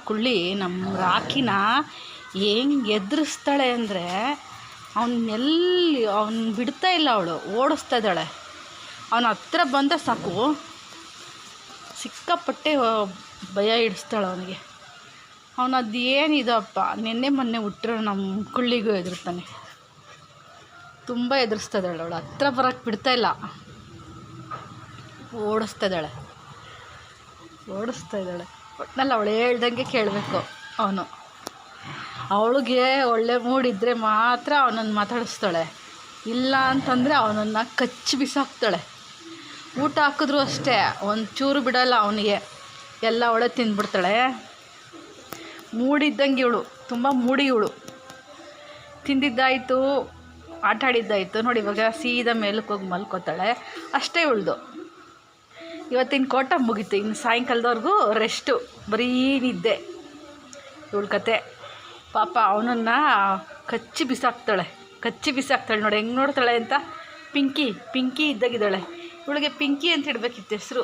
ಕುಳ್ಳಿ ನಮ್ಮ ರಾಕಿನ ಹೆಂಗೆ ಎದುರಿಸ್ತಾಳೆ ಅಂದರೆ ಅವನು ಬಿಡ್ತಾ ಇಲ್ಲ, ಅವಳು ಓಡಿಸ್ತಾ ಇದ್ದಾಳೆ. ಅವನ ಹತ್ರ ಬಂದ ಸಾಕು ಸಿಕ್ಕಾಪಟ್ಟೆ ಭಯ ಹಿಡಿಸ್ತಾಳೆ ಅವನಿಗೆ. ಅವನು ಅದೇನಿದಪ್ಪ ನಿನ್ನೆ ಮೊನ್ನೆ ಹುಟ್ಟಿರೋ ನಮ್ಮ ಕುಳ್ಳಿಗೂ ಎದುರ್ತಾನೆ. ತುಂಬ ಎದುರಿಸ್ತಾ ಇದ್ದಾಳೆ ಅವಳು, ಹತ್ರ ಬರೋಕ್ಕೆ ಬಿಡ್ತಾ ಇಲ್ಲ, ಓಡಿಸ್ತಾ ಇದ್ದಾಳೆ. ಒಟ್ಟಿನಲ್ಲಿ ಅವಳು ಹೇಳ್ದಂಗೆ ಕೇಳಬೇಕು ಅವನು. ಅವಳಿಗೆ ಒಳ್ಳೆ ಮೂಡಿದ್ರೆ ಮಾತ್ರ ಅವನನ್ನು ಮಾತಾಡಿಸ್ತಾಳೆ, ಇಲ್ಲ ಅಂತಂದರೆ ಅವನನ್ನು ಕಚ್ಚಿ ಬಿಸಾಕ್ತಾಳೆ. ಊಟ ಹಾಕಿದ್ರು ಅಷ್ಟೇ ಒಂಚೂರು ಬಿಡಲ್ಲ ಅವನಿಗೆ, ಎಲ್ಲ ಅವಳೇ ತಿಂದ್ಬಿಡ್ತಾಳೆ. ಮೂಡಿದ್ದಂಗೆ ಇವಳು, ತುಂಬ ಮೂಡಿ ಇವಳು. ತಿಂದಿದ್ದಾಯಿತು, ಆಟ ಆಡಿದ್ದಾಯಿತು, ನೋಡಿ ಇವಾಗ ಸೀದಾ ಮೇಲಕ್ಕೆ ಹೋಗಿ ಮಲ್ಕೋತಾಳೆ. ಅಷ್ಟೇ ಇವಳ್ದು ಇವತ್ತಿನ ಕೋಟ ಮುಗೀತು. ಇನ್ನು ಸಾಯಂಕಾಲದವರೆಗೂ ರೆಸ್ಟು, ಬರೀ ನಿದ್ದೆ ಇವಳ ಕತೆ. ಪಾಪ ಅವನನ್ನು ಕಚ್ಚಿ ಬಿಸಾಕ್ತಾಳೆ ನೋಡಿ ಹೆಂಗೆ ನೋಡ್ತಾಳೆ ಅಂತ. ಪಿಂಕಿ ಇದ್ದಾಗಿದ್ದಾಳೆ. ಇವಳಿಗೆ ಪಿಂಕಿ ಅಂತ ಇಡಬೇಕಿತ್ತು ಹೆಸರು.